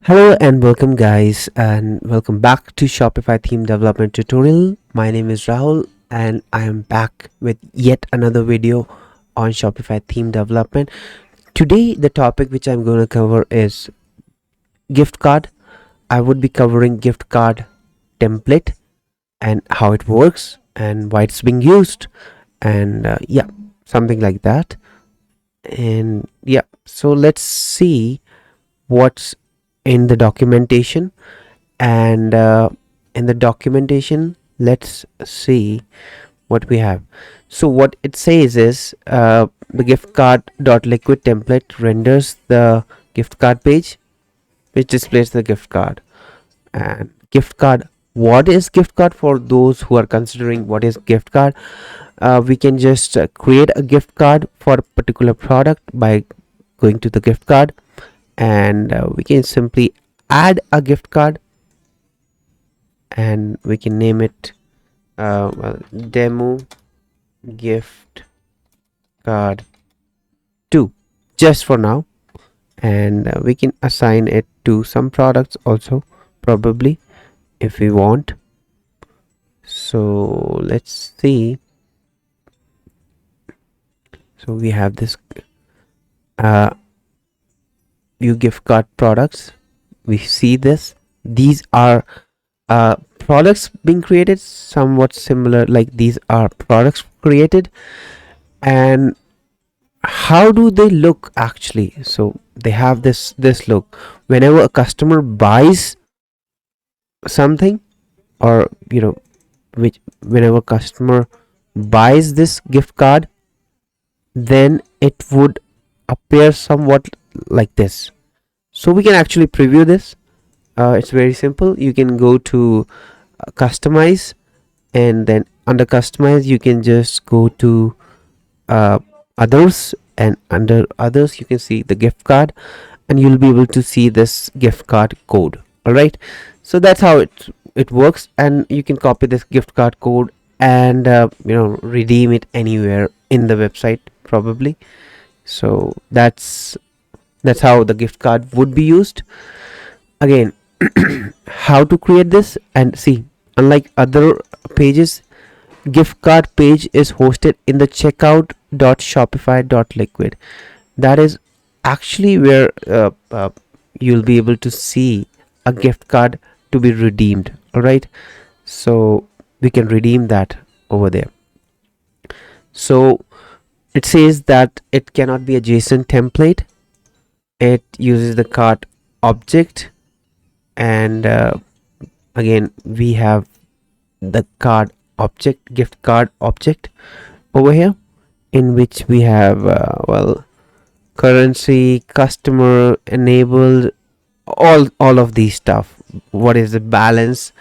Hello and welcome guys, and welcome back to Shopify theme development tutorial. My name is Rahul and I am back with yet another video on Shopify theme development. Today the topic which I'm going to cover is gift card. I would be covering gift card template and how it works and why it's being used, and something like that. And so let's see what's in the documentation. And in the documentation, let's see what we have. So what it says is the gift card dot liquid template renders the gift card page which displays the gift card. And gift card, what is gift card? For those who are considering what is gift card, we can just create a gift card for a particular product by going to the gift card, and we can simply add a gift card, and we can name it demo gift card 2 just for now. And we can assign it to some products also, probably, if we want. So let's see. So we have this view gift card products. We see this. These are products being created, somewhat similar, like these are products created. And how do they look actually? So they have this look. Whenever a customer buys something, or whenever customer buys this gift card, then it would appear somewhat like this. So we can actually preview this. It's very simple. You can go to customize, and then under customize you can just go to others, and under others you can see the gift card, and you'll be able to see this gift card code. All right, so that's how it works, and you can copy this gift card code and redeem it anywhere in the website, probably. So that's how the gift card would be used. Again, how to create this, and see, unlike other pages, gift card page is hosted in the checkout.shopify.liquid. That is actually where you'll be able to see a gift card to be redeemed. All right, so we can redeem that over there. So it says that it cannot be a JSON template. It uses the cart object, and again we have the card object, gift card object over here, in which we have currency, customer enabled, all of these stuff. What is the balance,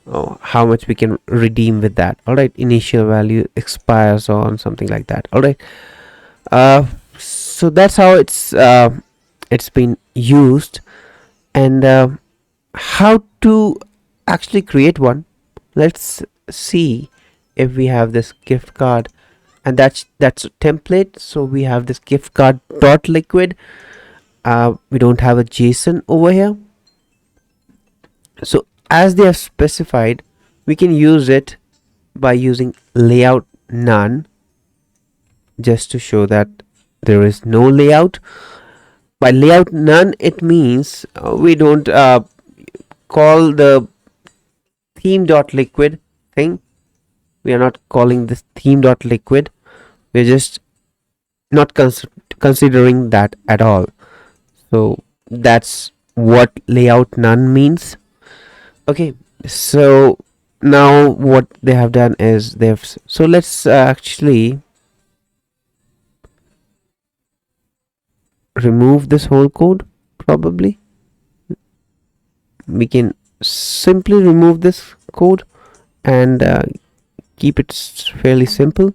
how much we can redeem with that. All right, initial value expires on something like that. All right, so that's how it's been used. And how to actually create one, let's see. If we have this gift card, and that's a template, so we have this gift card dot liquid. We don't have a JSON over here, so as they have specified, we can use it by using layout none, just to show that there is no layout. By layout none, it means we don't call the theme.liquid thing. We are not calling this theme.liquid. We're just not considering that at all. So that's what layout none means. Okay, so now what they have done is so let's actually remove this whole code. Probably we can simply remove this code and keep it fairly simple.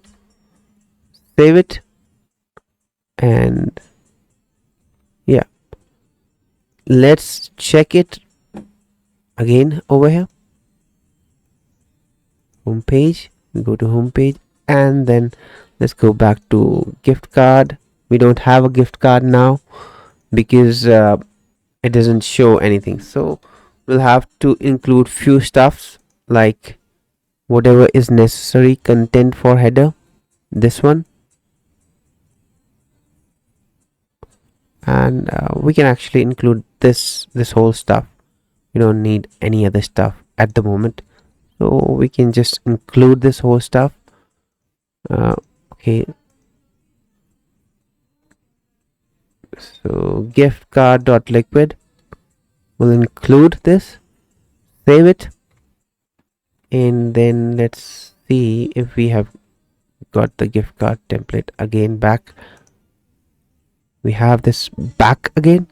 Save it, and let's check it again over here. Home page, we go to home page, and then let's go back to gift card. We don't have a gift card now because it doesn't show anything. So we'll have to include few stuffs like whatever is necessary content for header, this one, and we can actually include this whole stuff. We don't need any other stuff at the moment, so we can just include this whole stuff. Okay, so gift card dot liquid will include this, save it, and then let's see if we have got the gift card template again back. We have this back again,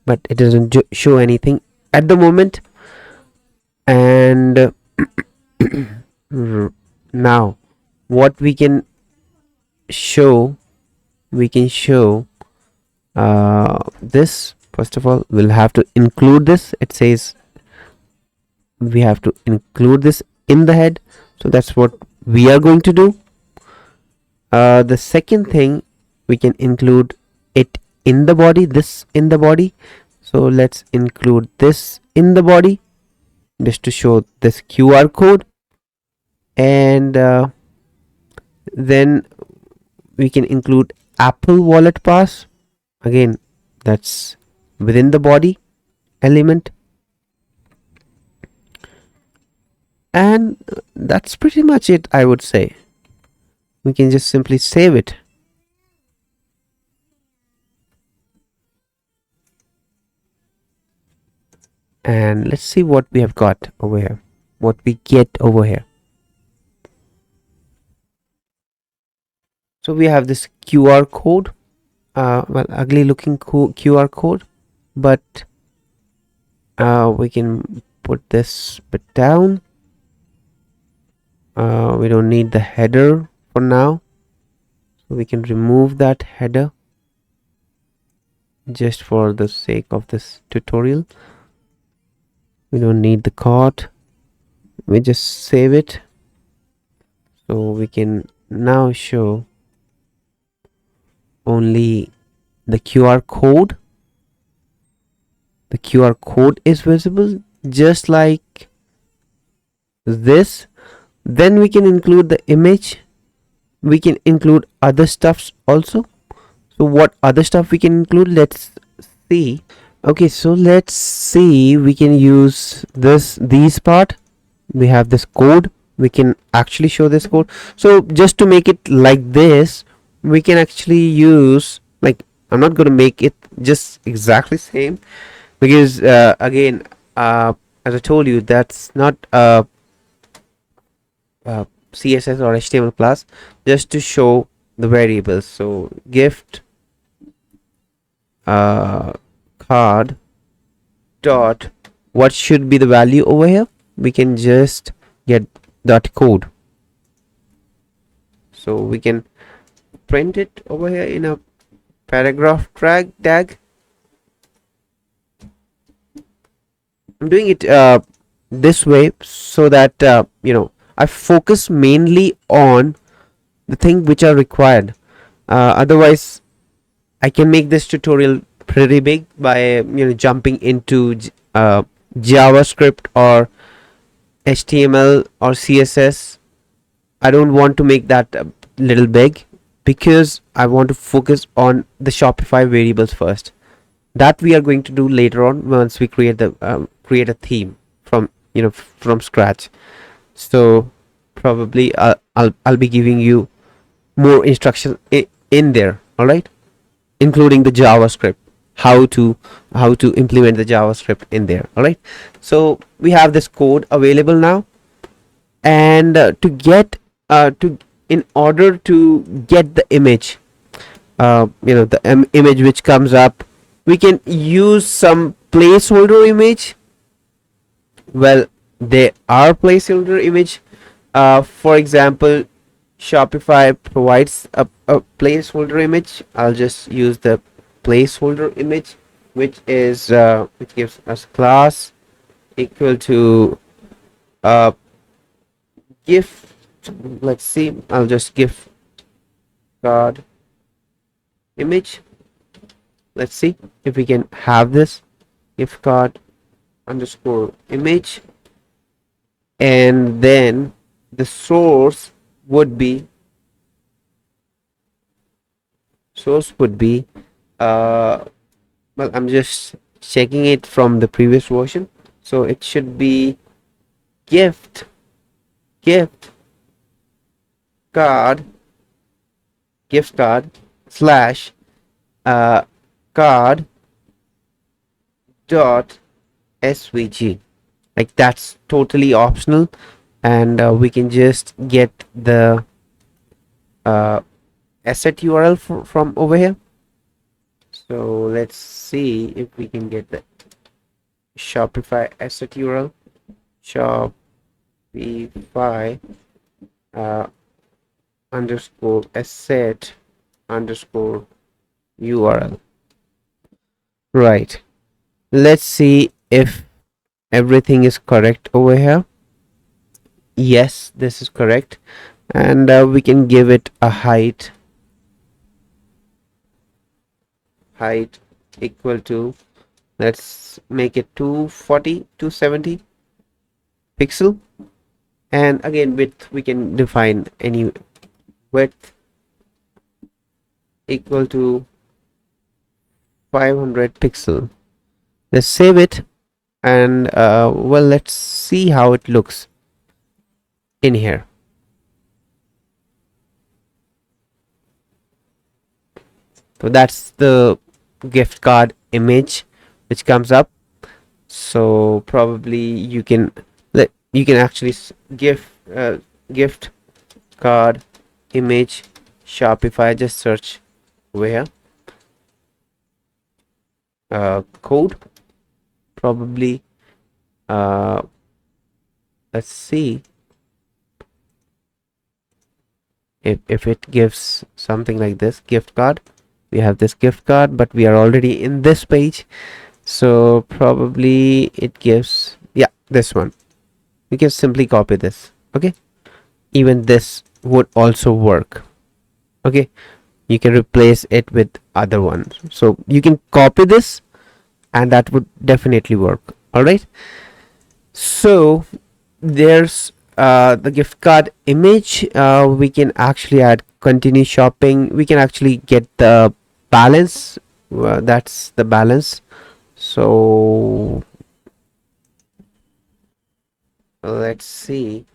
but it doesn't show anything at the moment. And now what we can show, this. First of all, we'll have to include this. It says we have to include this in the head, so that's what we are going to do. The second thing, we can include it in the body, this in the body. So let's include this in the body just to show this QR code, and then we can include Apple Wallet Pass. Again, that's within the body element, and that's pretty much it, I would say. We can just simply save it. And let's see what we have got over here, what we get over here. So we have this QR code, well, ugly looking QR code, but we can put this bit down. We don't need the header for now, so we can remove that header just for the sake of this tutorial. We don't need the cart. We just save it, so we can now show only the QR code. The QR code is visible just like this. Then we can include the image. We can include other stuffs also. So what other stuff we can include? Let's see. Okay, so let's see. We can use these part. We have this code. We can actually show this code. So just to make it like this, we can actually use, like, I'm not going to make it just exactly same, because again, as I told you, that's not a CSS or HTML class, just to show the variables. So gift card dot, what should be the value over here? We can just get dot code, so we can print it over here in a paragraph tag. I'm doing it this way so that I focus mainly on the thing which are required. Otherwise, I can make this tutorial pretty big by jumping into JavaScript or HTML or CSS. I don't want to make that little big, because I want to focus on the Shopify variables first. That we are going to do later on once we create a theme from scratch. So probably I'll be giving you more instructions in there. All right, including the JavaScript, how to implement the JavaScript in there. All right, so we have this code available now, and in order to get the image, the image which comes up, we can use some placeholder image. Well, there are placeholder image. For example, Shopify provides a placeholder image. I'll just use the placeholder image, which gives us class equal to gift. Let's see, I'll just give card image, Let's see if we can have this gift card underscore image, and then the source would be uh well, I'm just checking it from the previous version, so it should be gift gift card gift card slash uh card dot svg. Like, that's totally optional, and we can just get the uh asset URL from over here. So let's see if we can get the Shopify asset URL. Shopify uh, underscore asset underscore URL. Right. Let's see if everything is correct over here. Yes, this is correct, and we can give it a height equal to, let's make it 240 270 pixel, and again width we can define any width equal to 500 pixel. Let's save it, and well, let's see how it looks in here. So that's the gift card image which comes up. So probably you can actually gift card image Shopify. Just search where code, probably let's see if it gives something like this gift card. We have this gift card, but we are already in this page, so probably it gives, yeah, this one. We can simply copy this. Okay, even this would also work. Okay, you can replace it with other ones, so you can copy this and that would definitely work. All right, so there's the gift card image. We can actually add continue shopping. We can actually get the balance. That's the balance. So let's see.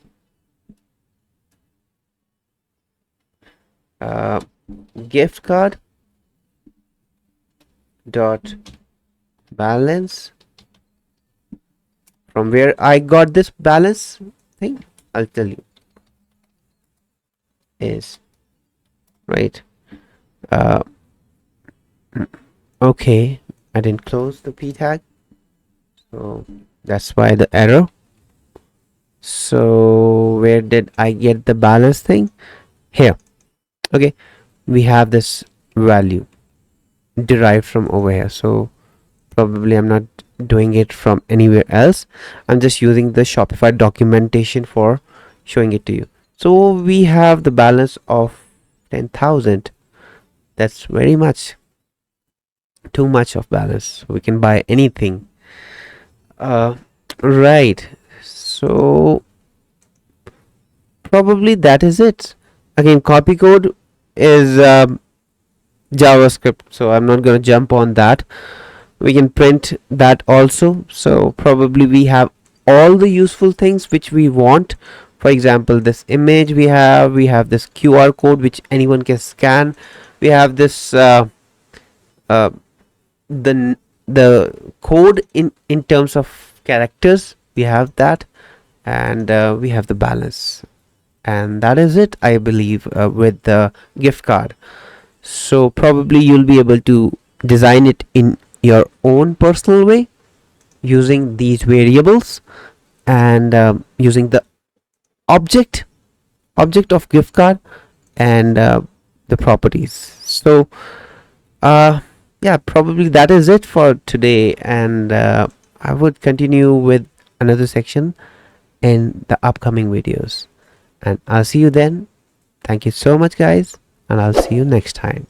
Gift card dot balance. From where I got this balance thing, I'll tell you. Is right. Okay, I didn't close the p tag, so that's why the error. So where did I get the balance thing? Here. Okay, we have this value derived from over here, so probably I'm not doing it from anywhere else. I'm just using the Shopify documentation for showing it to you. So we have the balance of 10,000. That's very much too much of balance. We can buy anything. Right, so probably that is it. Again, copy code is JavaScript, so I'm not going to jump on that. We can print that also, so probably we have all the useful things which we want. For example, this image we have this QR code which anyone can scan. We have this the code in terms of characters, we have that, and we have the balance, and that is it, I believe, with the gift card. So probably you'll be able to design it in your own personal way using these variables, and using the object of gift card, and the properties. So yeah, probably that is it for today, and I would continue with another section in the upcoming videos, and I'll see you then. Thank you so much, guys, and I'll see you next time.